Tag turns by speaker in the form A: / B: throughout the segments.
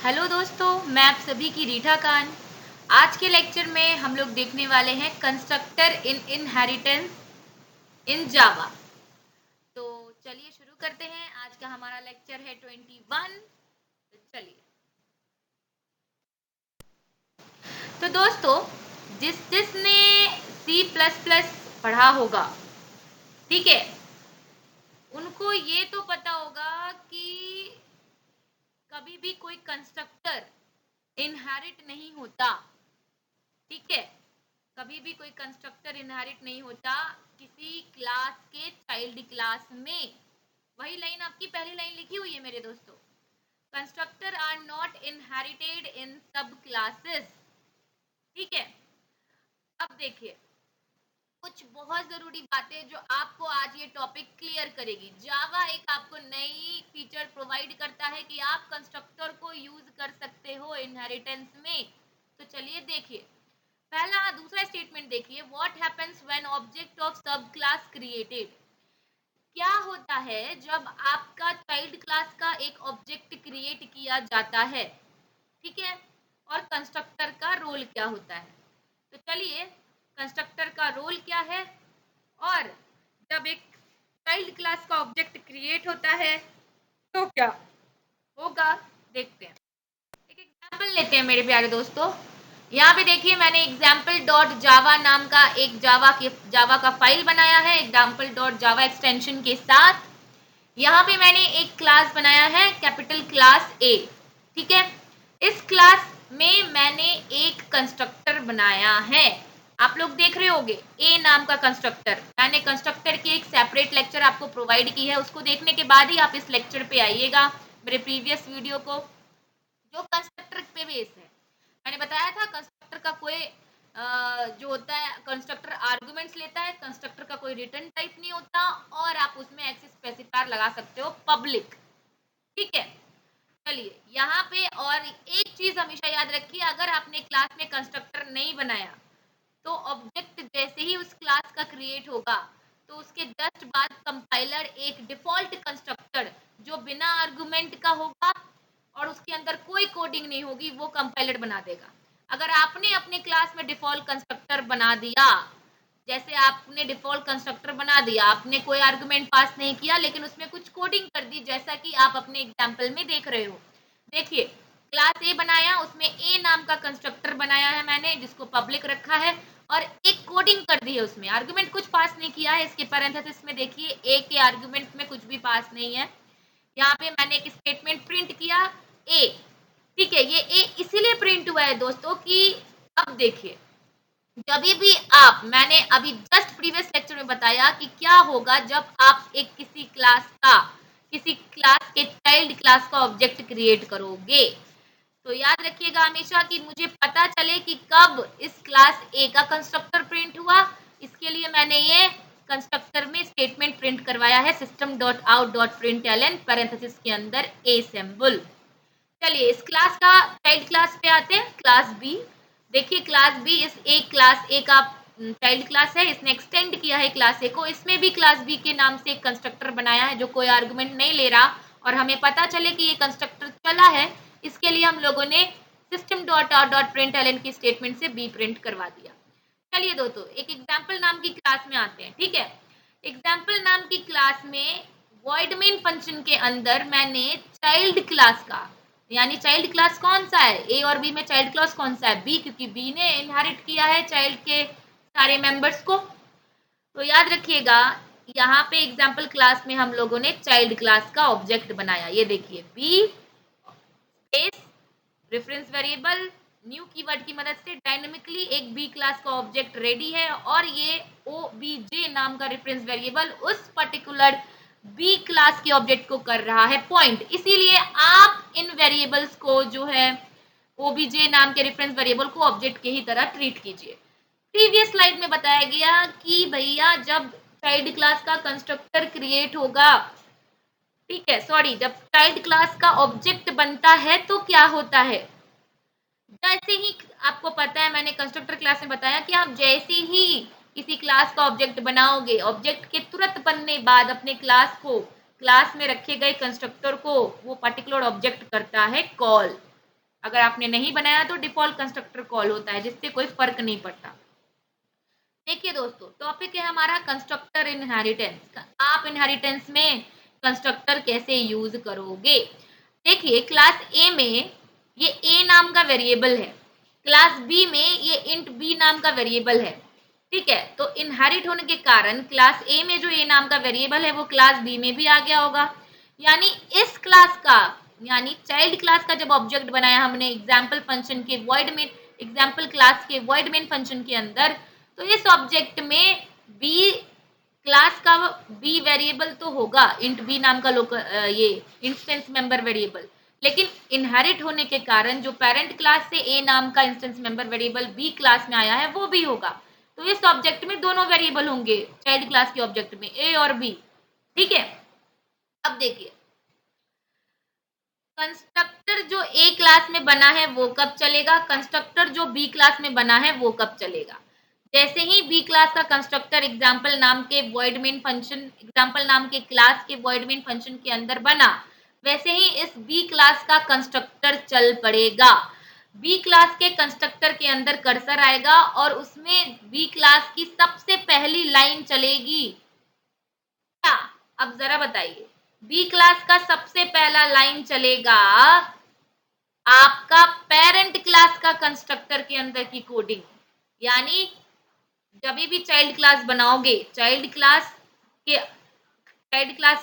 A: Hello दोस्तों, मैं आप सभी की रीठा खान। आज के लेक्चर में हम लोग देखने वाले हैं कंस्ट्रक्टर इन इनहेरिटेंस इन जावा। तो चलिए शुरू करते हैं। आज का हमारा लेक्चर है 21। तो चलिए। तो दोस्तों, जिसने सी प्लस प्लस पढ़ा होगा, ठीक है, उनको ये तो पता होगा कि कभी भी कोई कंस्ट्रक्टर इनहेरिट नहीं होता। ठीक है, कभी भी कोई कंस्ट्रक्टर इनहेरिट नहीं होता किसी क्लास के चाइल्ड क्लास में। वही लाइन आपकी पहली लाइन लिखी हुई है मेरे दोस्तों, कंस्ट्रक्टर आर नॉट इनहेरिटेड इन सब क्लासेस। ठीक है, अब देखिए कुछ बहुत जरूरी बातें जो आपको आज ये टॉपिक क्लियर करेगी। जावा एक आपको नई फीचर प्रोवाइड करता है कि आप कंस्ट्रक्टर को यूज कर सकते हो इनहेरिटेंस में। तो चलिए देखिए, पहला दूसरा स्टेटमेंट देखिए, what happens when object of सब क्लास क्रिएटेड। क्या होता है जब आपका चाइल्ड क्लास का एक ऑब्जेक्ट क्रिएट किया जाता है। ठीक है, और कंस्ट्रक्टर का रोल क्या होता है। तो चलिए, कंस्ट्रक्टर का रोल क्या है और जब एक चाइल्ड क्लास का ऑब्जेक्ट क्रिएट होता है तो क्या होगा, देखते हैं। एक एग्जांपल लेते हैं मेरे प्यारे दोस्तों। यहाँ पे देखिए, मैंने एग्जाम्पल डॉट जावा नाम का एक जावा का फाइल बनाया है एग्जाम्पल डॉट जावा एक्सटेंशन के साथ। यहाँ पे मैंने एक क्लास बनाया है कैपिटल क्लास ए। ठीक है, इस क्लास में मैंने एक कंस्ट्रक्टर बनाया है। आप लोग देख रहे होंगे ए नाम का कंस्ट्रक्टर। मैंने कंस्ट्रक्टर की एक सेपरेट लेक्चर आपको प्रोवाइड की है, उसको देखने के बाद ही आप इस लेक्चर पे आइएगा, मेरे प्रीवियस वीडियो को, जो कंस्ट्रक्टर पे बेस है। मैंने बताया था कंस्ट्रक्टर का कोई जो होता है, कंस्ट्रक्टर आर्गुमेंट्स लेता है, कंस्ट्रक्टर का कोई रिटर्न टाइप नहीं होता, और आप उसमें एक्सेस स्पेसिफायर लगा सकते हो पब्लिक। ठीक है, चलिए यहाँ पे और एक चीज हमेशा याद रखिए, अगर आपने क्लास में कंस्ट्रक्टर नहीं बनाया तो ऑब्जेक्ट जैसे ही उस क्लास का क्रिएट होगा तो उसके जस्ट बाद कंपाइलर एक डिफॉल्ट कंस्ट्रक्टर जो बिना आर्गुमेंट का होगा और उसके अंदर कोई कोडिंग नहीं होगी वो कंपाइलर बना देगा। अगर आपने अपने क्लास में डिफॉल्ट कंस्ट्रक्टर बना दिया, जैसे आपने डिफॉल्ट कंस्ट्रक्टर बना दिया, आपने कोई आर्गुमेंट पास नहीं किया लेकिन उसमें कुछ कोडिंग कर दी, जैसा कि आप अपने एग्जाम्पल में देख रहे हो। देखिए, क्लास ए बनाया, उसमें ए नाम का कंस्ट्रक्टर बनाया है मैंने जिसको पब्लिक रखा है, और एक कोडिंग कर दी है, उसमें आर्गुमेंट कुछ पास नहीं किया है। इसके पैरेंथेसिस में देखिए ए के आर्गुमेंट में कुछ भी पास नहीं है। यहाँ पे मैंने एक स्टेटमेंट प्रिंट किया ए। ठीक है, ये ए इसीलिए प्रिंट हुआ है दोस्तों कि अब देखिए, जब भी आप, मैंने अभी जस्ट प्रीवियस लेक्चर में बताया कि क्या होगा जब आप एक किसी क्लास के चाइल्ड क्लास का ऑब्जेक्ट क्रिएट करोगे। तो याद रखिएगा हमेशा कि मुझे पता चले कि कब इस क्लास ए का कंस्ट्रक्टर प्रिंट हुआ, इसके लिए मैंने ये कंस्ट्रक्टर में स्टेटमेंट प्रिंट करवाया है system dot out dot print L N parenthesis के अंदर ए सिंबल। चलिए इस क्लास का चाइल्ड क्लास पे आते हैं, क्लास बी। देखिए क्लास बी इस एक क्लास ए का चाइल्ड क्लास है, इसने एक्सटेंड किया है क्लास ए को, इसमें भी क्लास बी के नाम से एक कंस्ट्रक्टर बनाया है जो कोई आर्गुमेंट नहीं ले रहा, और हमें पता चले कि ये कंस्ट्रक्टर चला है, इसके लिए हम लोगों ने system dot out dot print L N की स्टेटमेंट से बी प्रिंट करवा दिया। चलिए दोस्तों, एक एग्जाम्पल नाम की क्लास में आते हैं। ठीक है, एग्जाम्पल नाम की क्लास में वॉइड मेन फंक्शन के अंदर मैंने चाइल्ड क्लास का, यानी चाइल्ड क्लास कौन सा है, ए और बी में चाइल्ड क्लास कौन सा है, बी, क्योंकि बी ने इनहेरिट किया है चाइल्ड के सारे मेंबर्स को। तो याद रखिएगा, यहाँ पे एग्जाम्पल क्लास में हम लोगों ने चाइल्ड क्लास का ऑब्जेक्ट बनाया। ये देखिए, B space reference variable new keyword की मदद से डायनेमिकली एक बी क्लास का ऑब्जेक्ट रेडी है, और ये obj नाम का रेफरेंस वेरिएबल उस पर्टिकुलर बी क्लास के ऑब्जेक्ट को कर रहा है पॉइंट। इसीलिए आप इन वेरिएबल्स को जो है obj नाम के रेफरेंस वेरिएबल को ऑब्जेक्ट के ही तरह ट्रीट कीजिए। प्रीवियस स्लाइड में बताया गया कि भैया जब चाइल्ड क्लास का कंस्ट्रक्टर क्रिएट होगा, ठीक है, सॉरी, जब चाइल्ड क्लास का ऑब्जेक्ट बनता है तो क्या होता है, जैसे ही आपको पता है, मैंने कंस्ट्रक्टर क्लास में बताया कि आप जैसे ही किसी क्लास का ऑब्जेक्ट बनाओगे, ऑब्जेक्ट के तुरंत बनने बाद अपने क्लास को, क्लास में रखे गए कंस्ट्रक्टर को वो पर्टिकुलर ऑब्जेक्ट करता है कॉल। अगर आपने नहीं बनाया तो डिफॉल्ट कंस्ट्रक्टर कॉल होता है, जिससे कोई फर्क नहीं पड़ता। देखिए दोस्तों, टॉपिक है हमारा कंस्ट्रक्टर इनहेरिटेंस। आप इनहेरिटेंस में कंस्ट्रक्टर कैसे यूज करोगे। देखिए क्लास ए में ये ए नाम का वेरिएबल है, क्लास बी में ये इंट बी नाम का वेरिएबल है। ठीक है, तो इनहेरिट होने के कारण क्लास ए में जो ए नाम का वेरिएबल है वो क्लास बी में भी आ गया होगा। यानी इस क्लास का, यानी चाइल्ड क्लास का जब ऑब्जेक्ट बनाया हमने एग्जाम्पल फंक्शन के वॉइड में, एग्जाम्पल क्लास के वॉइड मेन फंक्शन के अंदर, तो इस ऑब्जेक्ट में बी क्लास का बी वेरिएबल तो होगा, इंट बी नाम का ये इंस्टेंस मेंबर वेरिएबल, लेकिन इनहेरिट होने के कारण जो पेरेंट क्लास से ए नाम का instance member variable B class में आया है वो भी होगा। तो इस ऑब्जेक्ट में दोनों वेरिएबल होंगे, चाइल्ड क्लास के ऑब्जेक्ट में ए और बी। ठीक है, अब देखिए कंस्ट्रक्टर जो ए क्लास में बना है वो कब चलेगा, कंस्ट्रक्टर जो बी क्लास में बना है वो कब चलेगा। जैसे ही बी क्लास का कंस्ट्रक्टर एग्जाम्पल नाम के वॉइड मेन फंक्शन, एग्जाम्पल नाम के क्लास के वॉइड मेन फंक्शन के अंदर बना, वैसे ही इस बी क्लास का कंस्ट्रक्टर चल पड़ेगा। बी क्लास के कंस्ट्रक्टर के अंदर कर्सर आएगा और उसमें बी क्लास की सबसे पहली लाइन चलेगी। क्या, अब जरा बताइए, बी क्लास का सबसे पहला लाइन चलेगा आपका पेरेंट क्लास का कंस्ट्रक्टर के अंदर की कोडिंग। यानी जब भी चाइल्ड क्लास बनाओगे, चाइल्ड क्लास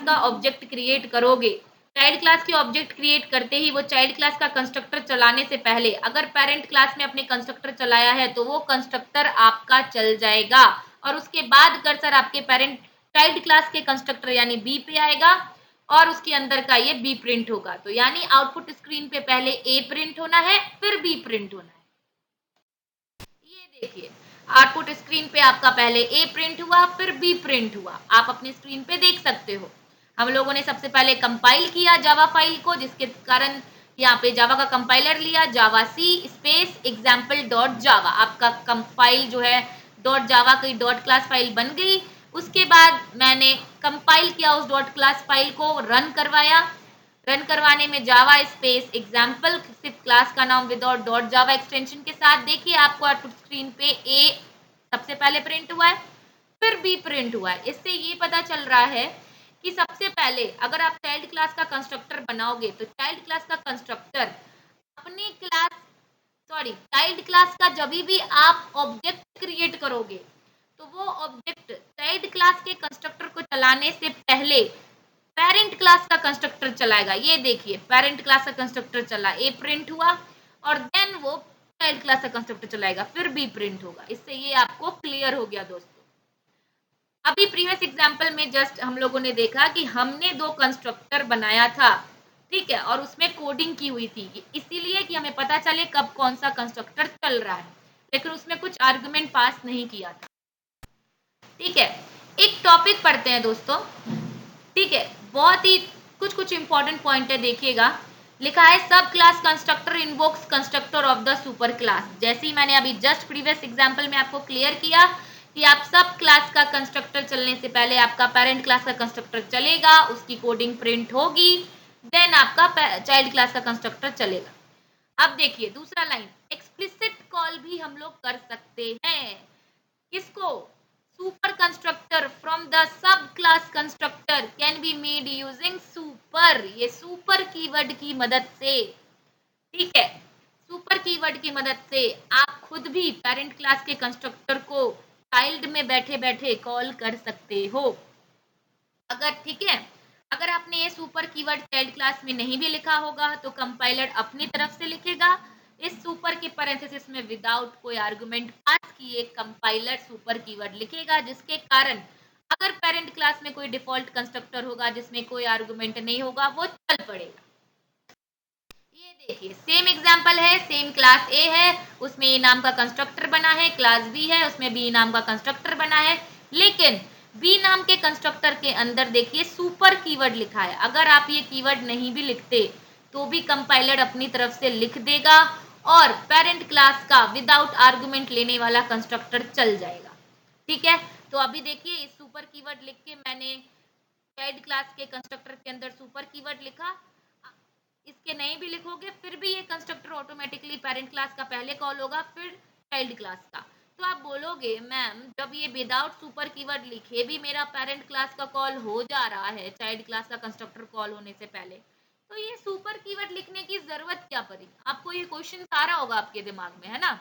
A: का ऑब्जेक्ट क्रिएट करोगे, चाइल्ड क्लास के ऑब्जेक्ट क्रिएट करते ही वो चाइल्ड क्लास का कंस्ट्रक्टर चलाने से पहले अगर पेरेंट क्लास में अपने कंस्ट्रक्टर चलाया है तो वो कंस्ट्रक्टर आपका चल जाएगा, और उसके बाद कर्सर आपके पेरेंट चाइल्ड क्लास के कंस्ट्रक्टर यानी बी पे आएगा और उसके अंदर का ये बी प्रिंट होगा। तो यानी आउटपुट स्क्रीन पे पहले ए प्रिंट होना है फिर बी प्रिंट होना है। ये देखिए आउटपुट स्क्रीन पे आपका पहले ए प्रिंट हुआ फिर बी प्रिंट हुआ, आप अपने स्क्रीन पे देख सकते हो। हम लोगों ने सबसे पहले कंपाइल किया जावा फाइल को, जिसके कारण यहाँ पे जावा का कंपाइलर लिया, जावा सी स्पेस एग्जाम्पल डॉट जावा, आपका कंपाइल जो है डॉट जावा की डॉट क्लास फाइल बन गई। उसके बाद मैंने कंपाइल किया उस डॉट क्लास फाइल को, रन करवाया, रन करवाने में जावा स्पेस एग्जाम्पल सिर्फ क्लास का नाम विदाउट डॉट जावा एक्सटेंशन के साथ, देखिए आपको आउटपुट स्क्रीन पे ए सबसे पहले प्रिंट हुआ है फिर बी प्रिंट हुआ है। इससे ये पता चल रहा है कि सबसे पहले अगर आप चाइल्ड क्लास का कंस्ट्रक्टर बनाओगे तो चाइल्ड क्लास का कंस्ट्रक्टर अपनी क्लास, सॉरी चाइल्ड क्लास का जब भी आप ऑब्जेक्ट क्रिएट करोगे तो वो ऑब्जेक्ट चाइल्ड क्लास के कंस्ट्रक्टर को चलाने से पहले पेरेंट क्लास का कंस्ट्रक्टर चलाएगा। ये देखिए पेरेंट क्लास का कंस्ट्रक्टर चला, ए प्रिंट हुआ, और देन वो चाइल्ड क्लास का कंस्ट्रक्टर चलाएगा फिर बी प्रिंट होगा। इससे ये आपको क्लियर हो गया दोस्तों। अभी प्रीवियस एग्जांपल में जस्ट हम लोगों ने देखा कि हमने दो कंस्ट्रक्टर बनाया था, ठीक है, और उसमें कोडिंग की हुई थी, इसीलिए कि हमें पता चले कब कौन सा कंस्ट्रक्टर चल रहा है, लेकिन उसमें कुछ आर्गुमेंट पास नहीं किया था। ठीक है, एक टॉपिक पढ़ते हैं दोस्तों। ठीक है, बहुत ही कुछ कुछ इंपॉर्टेंट पॉइंट है, देखिएगा। लिखा है sub class constructor invokes constructor of the super class. जैसे ही मैंने अभी जस्ट प्रीवियस एग्जांपल में आपको क्लियर किया कि आप सब क्लास का कंस्ट्रक्टर चलने से पहले आपका पेरेंट क्लास का कंस्ट्रक्टर चलेगा, उसकी कोडिंग प्रिंट होगी, देन आपका चाइल्ड क्लास का कंस्ट्रक्टर चलेगा। अब देखिए दूसरा लाइन, एक्सप्लिसिट कॉल भी हम लोग कर सकते हैं। किसको, super constructor from the sub class constructor can be made using super, ये सुपर कीवर्ड की मदद से। ठीक है, सुपर कीवर्ड की मदद से आप खुद भी पेरेंट क्लास के कंस्ट्रक्टर को चाइल्ड में बैठे बैठे कॉल कर सकते हो। अगर ठीक है, अगर आपने ये सुपर कीवर्ड चाइल्ड क्लास में नहीं भी लिखा होगा तो कंपाइलर अपनी तरफ से लिखेगा इस सुपर के पैरेंथेसिस में विदाउट कोई आर्गुमेंट पास किए कंपाइलर सुपर कीवर्ड लिखेगा, जिसके कारण अगर पेरेंट क्लास में कोई डिफॉल्ट कंस्ट्रक्टर होगा जिसमें कोई आर्गुमेंट नहीं होगा वो चल पड़ेगा। ये देखिए सेम एग्जांपल है, सेम क्लास ए है उसमें ए नाम का कंस्ट्रक्टर बना है, क्लास बी है उसमें बी नाम का कंस्ट्रक्टर बना है, लेकिन बी नाम के कंस्ट्रक्टर के अंदर देखिए सुपर कीवर्ड लिखा है। अगर आप ये कीवर्ड नहीं भी लिखते तो भी कंपाइलर अपनी तरफ से लिख देगा और पेरेंट क्लास का विदाउट आर्गुमेंट लेने वाला कंस्ट्रक्टर चल जाएगा। ठीक है, तो अभी देखिए इस सुपर कीवर्ड लिख के मैंने चाइल्ड क्लास के कंस्ट्रक्टर के अंदर सुपर कीवर्ड लिखा, इसके नहीं भी लिखोगे फिर भी ये कंस्ट्रक्टर ऑटोमेटिकली पेरेंट क्लास का पहले कॉल होगा फिर चाइल्ड क्लास का। तो आप बोलोगे मैम जब ये विदाउट सुपर कीवर्ड लिखे भी मेरा पेरेंट क्लास का कॉल हो जा रहा है चाइल्ड क्लास का कंस्ट्रक्टर कॉल होने से पहले, तो ये सुपर कीवर्ड लिखने की जरूरत क्या पड़ी? आपको ये क्वेश्चन आ रहा होगा आपके दिमाग में, है ना?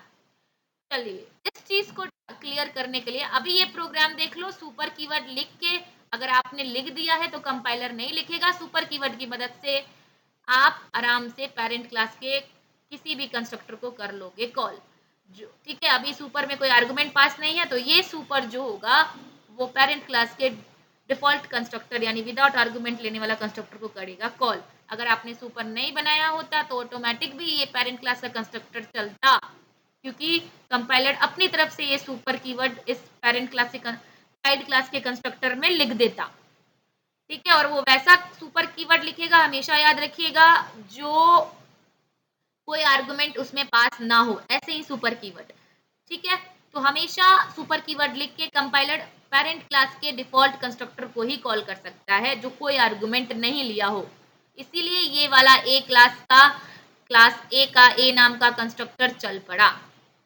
A: चलिए इस चीज को क्लियर करने के लिए अभी ये प्रोग्राम देख लो। सुपर कीवर्ड लिख के अगर आपने लिख दिया है तो कंपाइलर नहीं लिखेगा, सुपर कीवर्ड की मदद से आप आराम से पेरेंट क्लास के किसी भी कंस्ट्रक्टर को कर लोगे कॉल। जो ठीक है, अभी सुपर में कोई आर्गुमेंट पास नहीं है तो ये सुपर जो होगा वो पेरेंट क्लास के डिफॉल्ट कंस्ट्रक्टर यानी विदाउट आर्गुमेंट लेने वाला कंस्ट्रक्टर को करेगा कॉल। अगर आपने सुपर नहीं बनाया होता तो ऑटोमेटिक भी ये पेरेंट क्लास का कंस्ट्रक्टर चलता, क्योंकि कंपाइलर अपनी तरफ से ये सुपर कीवर्ड इस पेरेंट क्लास के चाइल्ड क्लास के कंस्ट्रक्टर में लिख देता। ठीक है, और वो वैसा सुपर कीवर्ड लिखेगा, हमेशा याद रखिएगा, जो कोई आर्गुमेंट उसमें पास ना हो, ऐसे ही सुपर कीवर्ड। ठीक है, तो हमेशा सुपर कीवर्ड लिख के कंपाइलर पेरेंट क्लास के डिफॉल्ट कंस्ट्रक्टर को ही कॉल कर सकता है जो कोई आर्गुमेंट नहीं लिया हो। इसीलिए ये वाला ए क्लास ए का ए नाम का कंस्ट्रक्टर चल पड़ा।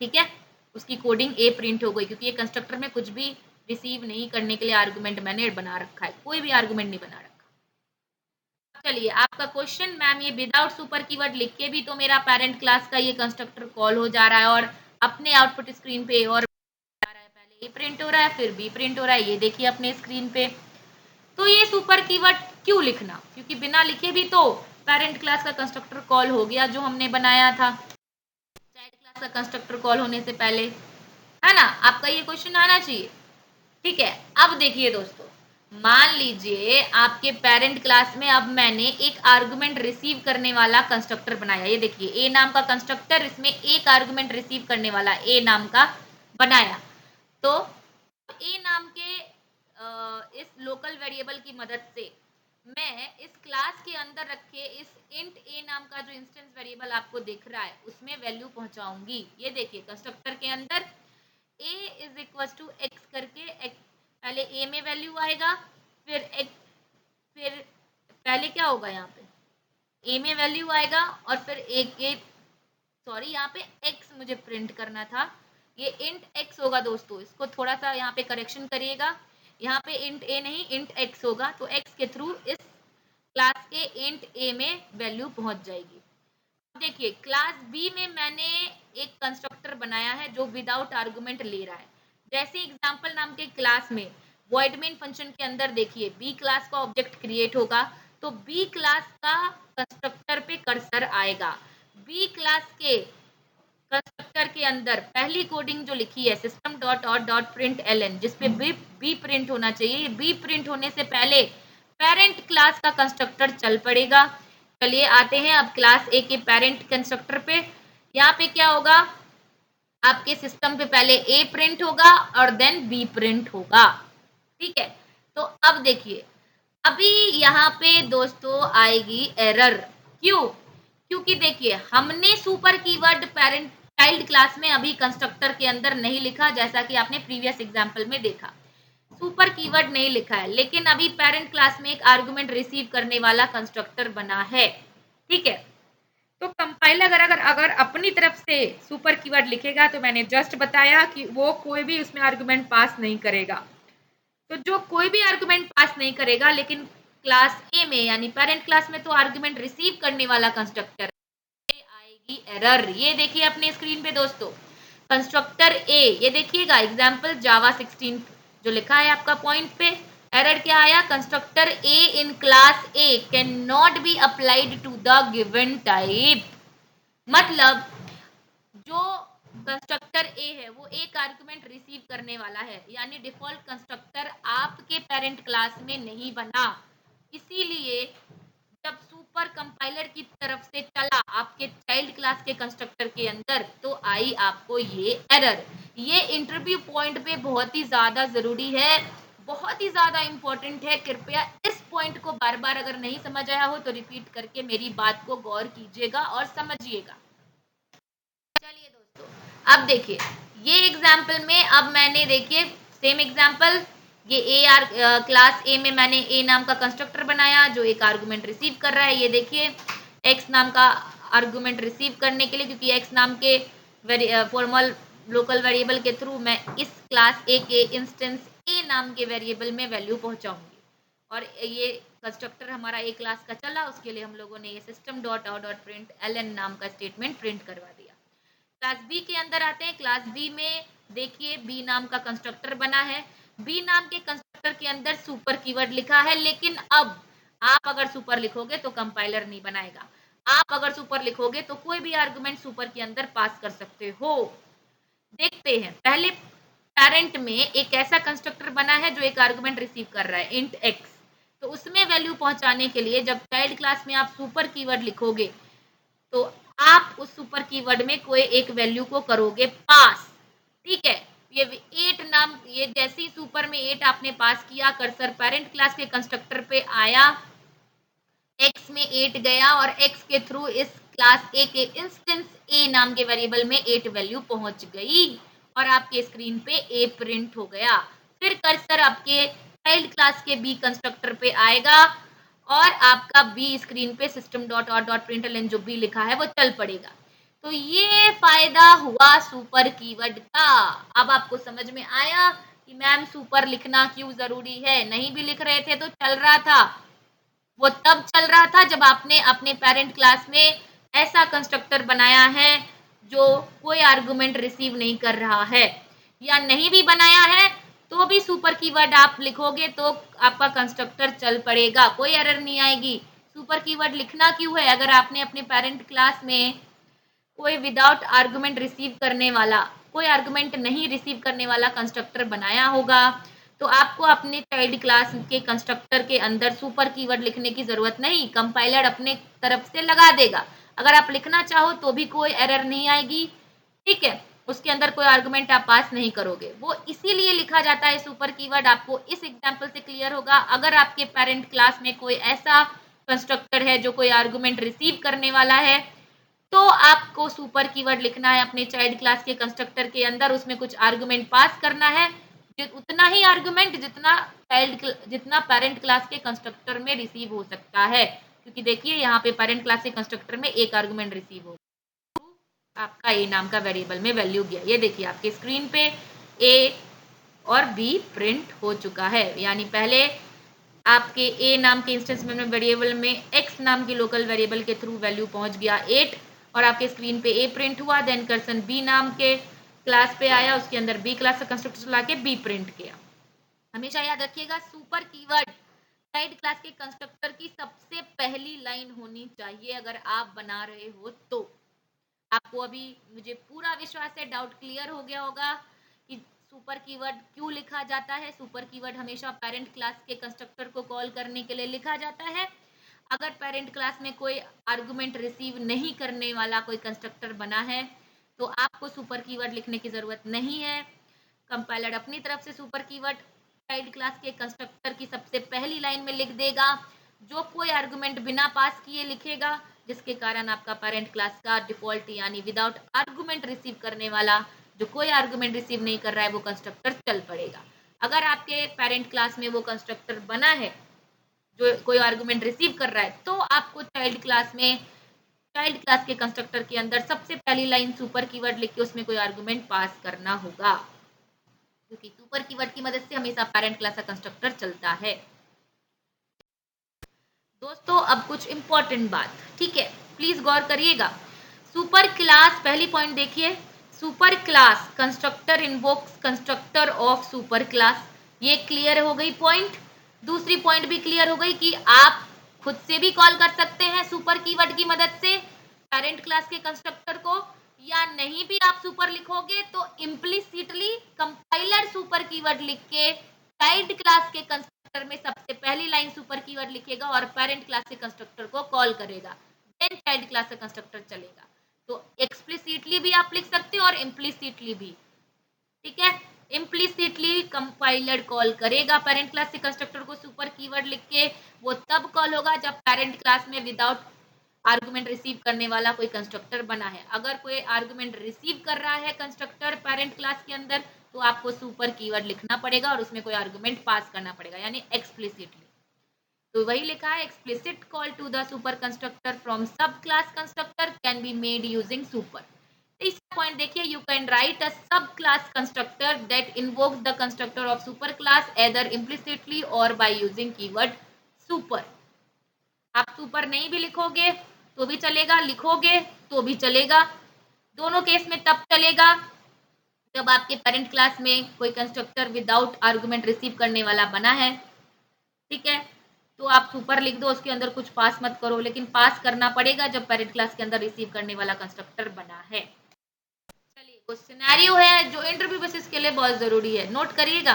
A: ठीक है, उसकी कोडिंग ए प्रिंट हो गई क्योंकि ये कंस्ट्रक्टर में कुछ भी रिसीव नहीं करने के लिए आर्गुमेंट मैंने बना रखा है, कोई भी आर्गुमेंट नहीं बना रखा। चलिए आपका क्वेश्चन, मैम ये विदाउट सुपर कीवर्ड लिख के भी तो मेरा पेरेंट क्लास का ये कंस्ट्रक्टर कॉल हो जा रहा है और अपने आउटपुट स्क्रीन पे और आ रहा है, पहले ए प्रिंट हो रहा है फिर बी प्रिंट हो रहा है, ये देखिए अपने स्क्रीन पे। तो ये सुपर कीवर्ड क्यों लिखना? क्योंकि बिना लिखे भी तो पेरेंट क्लास का कंस्ट्रक्टर कॉल हो गया जो हमने बनाया था चाइल्ड क्लास का कंस्ट्रक्टर कॉल होने से पहले, है ना? आपका ये क्वेश्चन आना चाहिए। ठीक है, अब देखिए दोस्तों, मान लीजिए आपके पेरेंट क्लास में अब मैंने एक आर्गुमेंट रिसीव करने वाला कंस्ट्रक्टर बनाया। ये देखिए ए नाम का कंस्ट्रक्टर, इसमें एक आर्गुमेंट रिसीव करने वाला ए नाम का बनाया। तो ए नाम के इस लोकल वेरिएबल की मदद से मैं इस क्लास के अंदर रखे इस इंट ए नाम का जो इंस्टेंस वेरिएबल आपको दिख रहा है उसमें वैल्यू पहुंचाऊंगी। ये देखिए कंस्ट्रक्टर के अंदर a is equal to X करके पहले a में वैल्यू आएगा, फिर x, फिर पहले क्या होगा यहाँ पे a में वैल्यू आएगा और फिर एक सॉरी यहाँ पे x मुझे प्रिंट करना था, ये इंट x होगा दोस्तों, इसको थोड़ा सा यहाँ पे करेक्शन करिएगा, यहाँ पे इंट a नहीं इंट x होगा, तो x के थ्रू इस क्लास के इंट a में वैल्यू पहुंच जाएगी। देखिए क्लास B में मैंने एक कंस्ट्रक्टर बनाया है जो विदाउट आर्गुमेंट ले रहा है। जैसे एग्जांपल नाम के क्लास में वॉइड मेन फंक्शन के अंदर देखिए B क्लास का ऑब्जेक्ट क्रिएट होगा, तो B क्लास का कंस्ट्रक्टर पे कर्सर आएगा। B क्लास के कंस्ट्रक्टर के अंदर पहली कोडिंग जो लिखी है system dot out dot print L N, जिसपे बी प्रिंट होना चाहिए, बी प्रिंट होने से पहले पेरेंट क्लास का कंस्ट्रक्टर चल पड़ेगा। चलिए आते हैं अब क्लास ए के पेरेंट कंस्ट्रक्टर पे। यहाँ पे क्या होगा, आपके सिस्टम पे पहले ए प्रिंट होगा और देन बी प्रिंट होगा। ठीक है, तो अब देखिए अभी यहाँ पे दोस्तों आएगी एरर। क्यों? क्योंकि देखिए हमने super keyword parent child class में अभी कंस्ट्रक्टर के अंदर नहीं लिखा, जैसा कि आपने प्रीवियस एग्जाम्पल में देखा सुपर कीवर्ड नहीं लिखा है, लेकिन अभी पेरेंट क्लास में एक आर्गुमेंट रिसीव करने वाला कंस्ट्रक्टर बना है। ठीक है, तो कंपाइलर अगर अपनी तरफ से सुपर कीवर्ड लिखेगा तो मैंने जस्ट बताया कि वो कोई भी उसमें आर्गुमेंट पास नहीं करेगा। तो जो कोई भी आर्गुमेंट पास नहीं करेगा, लेकिन क्लास ए में यानी पेरेंट क्लास में तो आर्गुमेंट रिसीव करने वाला कंस्ट्रक्टर आएगी एरर। ये देखिए अपने स्क्रीन पे दोस्तों कंस्ट्रक्टर ए, ये देखिएगा एग्जांपल जावा 16 जो लिखा है आपका पॉइंट पे, एरर क्या आया, constructor A in class A can not be applied to the given type. मतलब जो कंस्ट्रक्टर ए है वो एक आर्गुमेंट रिसीव करने वाला है, यानी डिफॉल्ट कंस्ट्रक्टर आपके पेरेंट क्लास में नहीं बना, इसीलिए जब सुपर कंपाइलर की तरफ से चला आपके चाइल्ड क्लास के कंस्ट्रक्टर के अंदर तो आई आपको ये एरर। ये इंटरव्यू पॉइंट पे बहुत ही ज्यादा जरूरी है, बहुत ही ज्यादा इंपॉर्टेंट है। कृपया इस पॉइंट को बार बार अगर नहीं समझ आया हो तो रिपीट करके मेरी बात को गौर कीजिएगा और समझिएगा। चलिए दोस्तों अब देखिए ये एग्जाम्पल में अब मैंने देखिए सेम एग्जाम्पल, ये क्लास ए में मैंने ए नाम का कंस्ट्रक्टर बनाया जो एक आर्गुमेंट रिसीव कर रहा है। ये देखिए x नाम का आर्गुमेंट रिसीव करने के लिए, क्योंकि x नाम के फॉर्मल लोकल वेरिएबल के थ्रू मैं इस क्लास ए के इंस्टेंस ए नाम के वेरिएबल में वैल्यू पहुंचाऊंगी। और ये कंस्ट्रक्टर हमारा ए क्लास का चला, उसके लिए हम लोगों ने ये system dot out dot print L नाम का स्टेटमेंट प्रिंट करवा दिया। क्लास बी के अंदर आते हैं। क्लास बी में देखिए बी नाम का कंस्ट्रक्टर बना है। बी नाम के कंस्ट्रक्टर के अंदर सुपर कीवर्ड लिखा है, लेकिन अब आप अगर सुपर लिखोगे तो कंपाइलर नहीं बनाएगा। आप अगर सुपर लिखोगे तो कोई भी आर्गुमेंट सुपर के अंदर पास कर सकते हो। देखते हैं, पहले पेरेंट में एक ऐसा कंस्ट्रक्टर बना है जो एक आर्गुमेंट रिसीव कर रहा है इंट एक्स, तो उसमें वैल्यू पहुंचाने के लिए जब चाइल्ड क्लास में आप सुपर कीवर्ड लिखोगे तो आप उस सुपर कीवर्ड में कोई एक वैल्यू को करोगे पास। ठीक है, ये 8 नाम, ये जैसे ही सुपर में 8 आपने पास किया, कर्सर पेरेंट क्लास के कंस्ट्रक्टर पे आया, x में 8 गया और x के थ्रू इस क्लास a के इंस्टेंस a नाम के वेरिएबल में 8 वैल्यू पहुंच गई और आपके स्क्रीन पे a प्रिंट हो गया। फिर कर्सर आपके चाइल्ड क्लास के b कंस्ट्रक्टर पे आएगा और आपका b स्क्रीन पे system dot out dot println जो b लिखा है वो चल पड़ेगा। तो ये फायदा हुआ सुपर कीवर्ड का। अब आपको समझ में आया कि मैम सुपर लिखना क्यों जरूरी है। नहीं भी लिख रहे थे तो चल रहा था, वो तब चल रहा था जब आपने अपने पेरेंट क्लास में ऐसा कंस्ट्रक्टर बनाया है जो कोई आर्गुमेंट रिसीव नहीं कर रहा है, या नहीं भी बनाया है तो भी सुपर कीवर्ड आप लिखोगे तो आपका कंस्ट्रक्टर चल पड़ेगा, कोई एरर नहीं आएगी। सुपर कीवर्ड लिखना क्यों है? अगर आपने अपने पेरेंट क्लास में कोई विदाउट आर्गुमेंट रिसीव करने वाला, कोई आर्गुमेंट नहीं रिसीव करने वाला कंस्ट्रक्टर बनाया होगा तो आपको अपने चाइल्ड क्लास के कंस्ट्रक्टर के अंदर सुपर कीवर्ड लिखने की जरूरत नहीं, कंपाइलर अपने तरफ से लगा देगा। अगर आप लिखना चाहो तो भी कोई एरर नहीं आएगी। ठीक है, उसके अंदर कोई आर्गुमेंट आप पास नहीं करोगे। वो इसीलिए लिखा जाता है सुपर कीवर्ड। आपको इस एग्जांपल से क्लियर होगा। अगर आपके पेरेंट क्लास में कोई ऐसा कंस्ट्रक्टर है जो कोई आर्गुमेंट रिसीव करने वाला है तो आपको सुपर कीवर्ड लिखना है अपने चाइल्ड क्लास के कंस्ट्रक्टर के अंदर, उसमें कुछ आर्गुमेंट पास करना है, उतना ही आर्गुमेंट जितना पेरेंट क्लास के कंस्ट्रक्टर में रिसीव हो सकता है। क्योंकि देखिए यहाँ पे पेरेंट क्लास के कंस्ट्रक्टर में एक आर्गुमेंट रिसीव हो, आपका ए नाम का वेरिएबल में वैल्यू गया। ये देखिए आपके स्क्रीन पे ए और बी प्रिंट हो चुका है, यानी पहले आपके ए नाम के इंस्टेंस में वेरिएबल में एक्स नाम के लोकल वेरिएबल के थ्रू वैल्यू पहुंच गया 8 और आपके स्क्रीन पे ए प्रिंट हुआ। देन कर्सन बी नाम के क्लास पे आया, उसके अंदर बी क्लास का कंस्ट्रक्टर चला के बी प्रिंट किया। हमेशा याद रखिएगा सुपर कीवर्ड चाइल्ड क्लास के कंस्ट्रक्टर की सबसे पहली लाइन होनी चाहिए अगर आप बना रहे हो तो। आपको अभी मुझे पूरा विश्वास है डाउट क्लियर हो गया होगा कि सुपर कीवर्ड क्यों लिखा जाता है। सुपर कीवर्ड हमेशा पेरेंट क्लास के कंस्ट्रक्टर को कॉल करने के लिए लिखा जाता है। अगर पेरेंट क्लास में कोई आर्गुमेंट रिसीव नहीं करने वाला कोई कंस्ट्रक्टर बना है तो आपको सुपर कीवर्ड लिखने की जरूरत नहीं है। कंपाइलर अपनी तरफ से सुपर कीवर्ड चाइल्ड क्लास के कंस्ट्रक्टर की सबसे पहली लाइन में लिख देगा, जो कोई आर्गुमेंट बिना पास किए लिखेगा, जिसके कारण आपका पेरेंट क्लास का डिफॉल्ट यानी विदाउट आर्गुमेंट रिसीव करने वाला, जो कोई आर्गुमेंट रिसीव नहीं कर रहा है, वो कंस्ट्रक्टर चल पड़ेगा। अगर आपके पेरेंट क्लास में वो कंस्ट्रक्टर बना है जो कोई आर्गुमेंट रिसीव कर रहा है तो आपको चाइल्ड क्लास के कंस्ट्रक्टर के अंदर सबसे पहली लाइन सुपर कीवर्ड लिख के उसमें कोई आर्गुमेंट पास करना होगा, क्योंकि सुपर कीवर्ड की मदद से हमेशा पेरेंट क्लास का कंस्ट्रक्टर चलता है। दोस्तों अब कुछ इंपॉर्टेंट बात, ठीक है, प्लीज गौर करिएगा। सुपर क्लास, पहली पॉइंट देखिए, super class constructor invokes constructor of super class, ये क्लियर हो गई पॉइंट। दूसरी पॉइंट भी क्लियर हो गई कि आप खुद से भी कॉल कर सकते हैं सुपर कीवर्ड की मदद से पेरेंट क्लास के कंस्ट्रक्टर को, या नहीं भी आप सुपर लिखोगे तो इम्प्लिसिटली कंपाइलर सुपर कीवर्ड लिख के चाइल्ड क्लास के कंस्ट्रक्टर में सबसे पहली लाइन सुपर कीवर्ड लिखेगा और पेरेंट क्लास के कंस्ट्रक्टर को कॉल करेगा, देन चाइल्ड क्लास का कंस्ट्रक्टर चलेगा। तो एक्सप्लिसिटली भी आप लिख सकते हो और इम्प्लिसिटली भी, ठीक है। इम्प्लिसिटली कंपाइलर कॉल करेगा पेरेंट क्लास से कंस्ट्रक्टर को सुपर कीवर्ड लिख के, वो तब कॉल होगा जब पेरेंट क्लास में विदाउट आर्गुमेंट रिसीव करने वाला कोई कंस्ट्रक्टर बना है। अगर कोई आर्गुमेंट रिसीव कर रहा है कंस्ट्रक्टर पेरेंट क्लास के अंदर तो आपको सुपर कीवर्ड लिखना पड़ेगा और उसमें कोई आर्गुमेंट पास करना पड़ेगा, यानी एक्सप्लिसिटली। तो वही लिखा है explicit call to the super constructor from sub class constructor can be made using super. तीसरा पॉइंट देखिए, you can write a sub class constructor that invokes the constructor of super class either implicitly or by using keyword super. आप super नहीं भी लिखोगे तो भी चलेगा, लिखोगे तो भी चलेगा, दोनों केस में तब चलेगा जब आपके पेरेंट क्लास में कोई कंस्ट्रक्टर विदाउट आर्गुमेंट रिसीव करने वाला बना है। ठीक है, तो आप सुपर लिख दो, उसके अंदर कुछ पास मत करो, लेकिन पास करना पड़ेगा जब पेरेंट क्लास के अंदर रिसीव करने वाला कंस्ट्रक्टर बना है। चलिए, कुछ सिनेरियो है जो इंटरव्यू बेसिस के लिए बहुत जरूरी है, नोट करिएगा।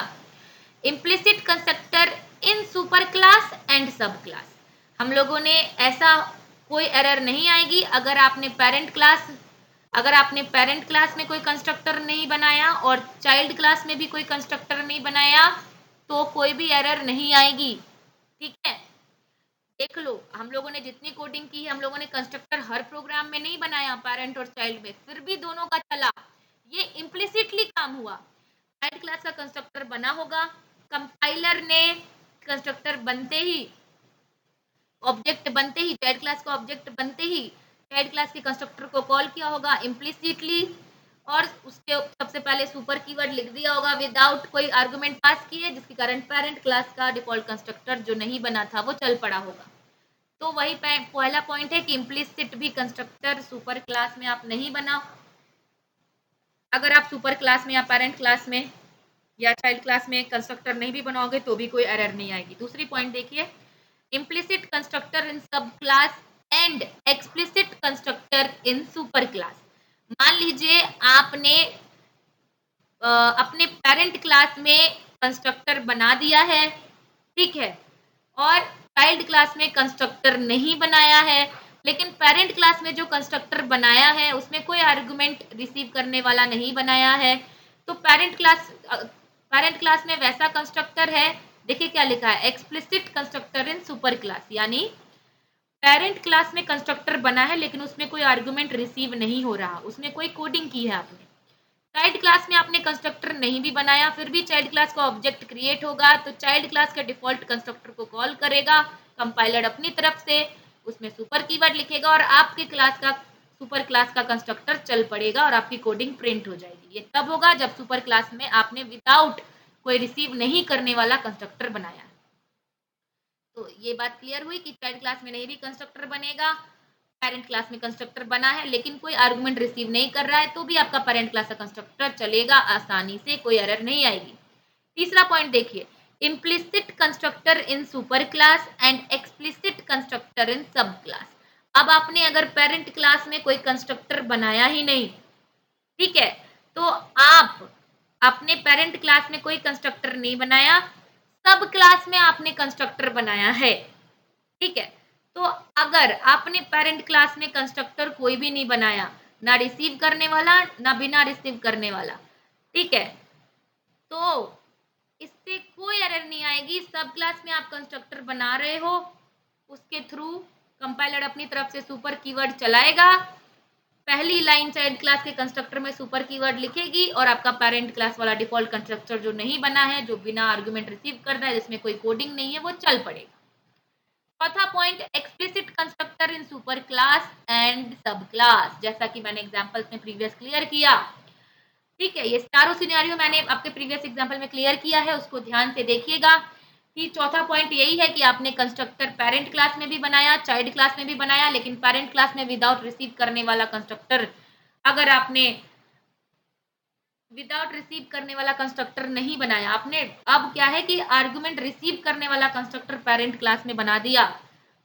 A: Implicit constructor in super class and सब क्लास। हम लोगों ने ऐसा कोई एरर नहीं आएगी अगर आपने पेरेंट क्लास में कोई कंस्ट्रक्टर नहीं बनाया और चाइल्ड क्लास में भी कोई कंस्ट्रक्टर नहीं बनाया तो कोई भी एरर नहीं आएगी। ठीक है, देख लो, हम लोगों ने जितनी कोडिंग की है, हम लोगों ने कंस्ट्रक्टर हर प्रोग्राम में नहीं बनाया पेरेंट और चाइल्ड में, फिर भी दोनों का चला, ये इम्प्लिसिटली काम हुआ। चाइल्ड क्लास का कंस्ट्रक्टर बना होगा, कंपाइलर ने कंस्ट्रक्टर बनते ही, ऑब्जेक्ट बनते ही, चाइल्ड क्लास का ऑब्जेक्ट बनते ही चाइल्ड क्लास के कंस्ट्रक्टर को कॉल किया होगा इम्प्लिसिटली, और उसके सबसे पहले सुपर कीवर्ड लिख दिया होगा विदाउट कोई आर्गुमेंट पास किए, जिसके कारण पेरेंट क्लास का डिफॉल्ट कंस्ट्रक्टर जो नहीं बना था वो चल पड़ा होगा। तो वही पहला पॉइंट है कि इम्प्लिसिट भी कंस्ट्रक्टर सुपर क्लास में आप नहीं बनाओ। अगर आप सुपर क्लास में या पेरेंट क्लास में या चाइल्ड क्लास में कंस्ट्रक्टर नहीं भी बनाओगे तो भी कोई एरर नहीं आएगी। दूसरी पॉइंट देखिए, implicit constructor in sub class and explicit constructor in super class. मान लीजिए आपने अपने पेरेंट क्लास में कंस्ट्रक्टर बना दिया है, ठीक है, और चाइल्ड क्लास में कंस्ट्रक्टर नहीं बनाया है, लेकिन पेरेंट क्लास में जो कंस्ट्रक्टर बनाया है उसमें कोई आर्गुमेंट रिसीव करने वाला नहीं बनाया है, तो पेरेंट क्लास में वैसा कंस्ट्रक्टर है, देखिए क्या लिखा है, explicit constructor in super class, यानी पेरेंट क्लास में कंस्ट्रक्टर बना है लेकिन उसमें कोई आर्गुमेंट रिसीव नहीं हो रहा, उसमें कोई कोडिंग की है आपने। चाइल्ड क्लास में आपने कंस्ट्रक्टर नहीं भी बनाया, फिर भी चाइल्ड क्लास का ऑब्जेक्ट क्रिएट होगा, तो चाइल्ड क्लास के डिफॉल्ट कंस्ट्रक्टर को कॉल करेगा कंपाइलर अपनी तरफ से, उसमें सुपर कीवर्ड लिखेगा और आपके क्लास का सुपर क्लास का कंस्ट्रक्टर चल पड़ेगा और आपकी कोडिंग प्रिंट हो जाएगी। ये तब होगा जब सुपर क्लास में आपने विदाउट कोई रिसीव नहीं करने वाला कंस्ट्रक्टर बनाया। तो ये बात क्लियर हुई कि चाइल्ड क्लास में नहीं भी कंस्ट्रक्टर बनेगा, पेरेंट क्लास में कंस्ट्रक्टर बना है लेकिन कोई आर्गुमेंट रिसीव नहीं कर रहा है तो भी आपका पेरेंट क्लास का कंस्ट्रक्टर चलेगा आसानी से, कोई एरर नहीं आएगी। तीसरा पॉइंट देखिए, implicit constructor in super class and explicit constructor in sub class. अब आपने अगर पेरेंट क्लास में कोई कंस्ट्रक्टर बनाया ही नहीं, ठीक है, तो आप अपने पेरेंट क्लास में कोई कंस्ट्रक्टर नहीं बनाया, सब क्लास में आपने कंस्ट्रक्टर बनाया है, ठीक है, तो अगर आपने पेरेंट क्लास में कंस्ट्रक्टर कोई भी नहीं बनाया, ना रिसीव करने वाला ना बिना रिसीव करने वाला, ठीक है, तो इससे कोई एरर नहीं आएगी। सब क्लास में आप कंस्ट्रक्टर बना रहे हो, उसके थ्रू कंपाइलर अपनी तरफ से सुपर कीवर्ड चलाएगा, पहली लाइन चाइल्ड क्लास के कंस्ट्रक्टर में सुपर कीवर्ड लिखेगी और आपका पेरेंट क्लास वाला डिफॉल्ट कंस्ट्रक्टर जो नहीं बना है, जो बिना आर्गुमेंट रिसीव कर रहा है, जिसमें कोई कोडिंग नहीं है, वो चल पड़ेगा। चौथा point, explicit constructor in super class and सब क्लास, जैसा कि मैंने एग्जांपल्स में प्रीवियस क्लियर किया, ठीक है, ये चारों सिनेरियो मैंने आपके प्रीवियस एग्जांपल में क्लियर किया है, उसको ध्यान से देखिएगा कि चौथा पॉइंट यही है कि आपने कंस्ट्रक्टर पेरेंट क्लास में भी बनाया, चाइल्ड क्लास में भी बनाया, लेकिन पेरेंट क्लास में विदाउट रिसीव करने वाला कंस्ट्रक्टर, अगर आपने विदाउट रिसीव करने वाला कंस्ट्रक्टर नहीं बनाया, आपने अब क्या है कि आर्गुमेंट रिसीव करने वाला कंस्ट्रक्टर पेरेंट क्लास में बना दिया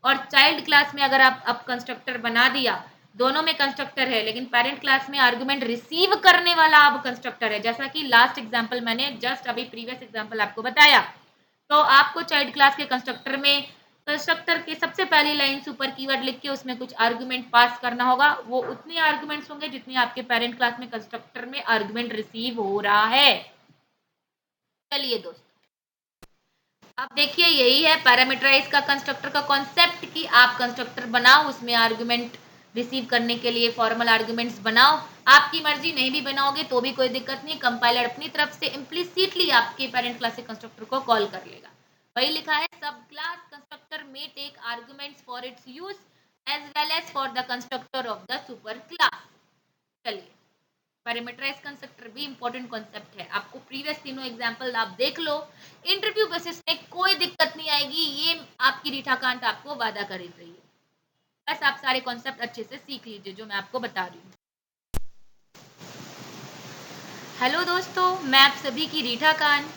A: और चाइल्ड क्लास में अगर आप अब कंस्ट्रक्टर बना दिया, दोनों में कंस्ट्रक्टर है लेकिन पेरेंट क्लास में आर्गुमेंट रिसीव करने वाला अब कंस्ट्रक्टर है, जैसा कि लास्ट एग्जांपल मैंने जस्ट अभी प्रीवियस एग्जांपल आपको बताया, तो आपको चाइल्ड क्लास के कंस्ट्रक्टर में कंस्ट्रक्टर की सबसे पहली लाइन सुपर कीवर्ड लिख के उसमें कुछ आर्गुमेंट पास करना होगा, वो उतने आर्गुमेंट्स होंगे जितने आपके पेरेंट क्लास में कंस्ट्रक्टर में आर्गुमेंट रिसीव हो रहा है। चलिए दोस्तों, अब देखिए यही है पैरामीटराइज का कंस्ट्रक्टर का कॉन्सेप्ट कि आप कंस्ट्रक्टर बनाओ, उसमें आर्गुमेंट रिसीव करने के लिए फॉर्मल आर्गुमेंट्स बनाओ, आपकी मर्जी नहीं भी बनाओगे तो भी कोई दिक्कत नहीं, कंपाइलर अपनी तरफ से इम्प्लिसिटली आपके पेरेंट क्लास के कंस्ट्रक्टर को कॉल कर लेगा। वही लिखा है, सब क्लास कंस्ट्रक्टर में take arguments for its use as well as for the constructor of the super class. चलिए, पैरामीटराइज कंस्ट्रक्टर भी इंपॉर्टेंट कॉन्सेप्ट है, आपको प्रीवियस तीनों एग्जांपल आप देख लो, इंटरव्यू बेसिस में कोई दिक्कत नहीं आएगी, ये आपकी रीठा कांट आपको वादा कर रही है। बस आप सारे कॉन्सेप्ट अच्छे से सीख लीजिए जो मैं आपको बता रही हूँ। हेलो दोस्तों, मैं आप सभी की रीठा कांत।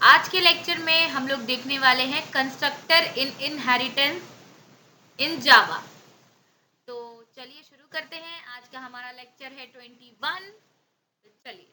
A: आज के लेक्चर में हम लोग देखने वाले हैं कंस्ट्रक्टर इन इनहेरिटेंस इन जावा। तो चलिए शुरू करते हैं। आज का हमारा लेक्चर है 21। चलिए।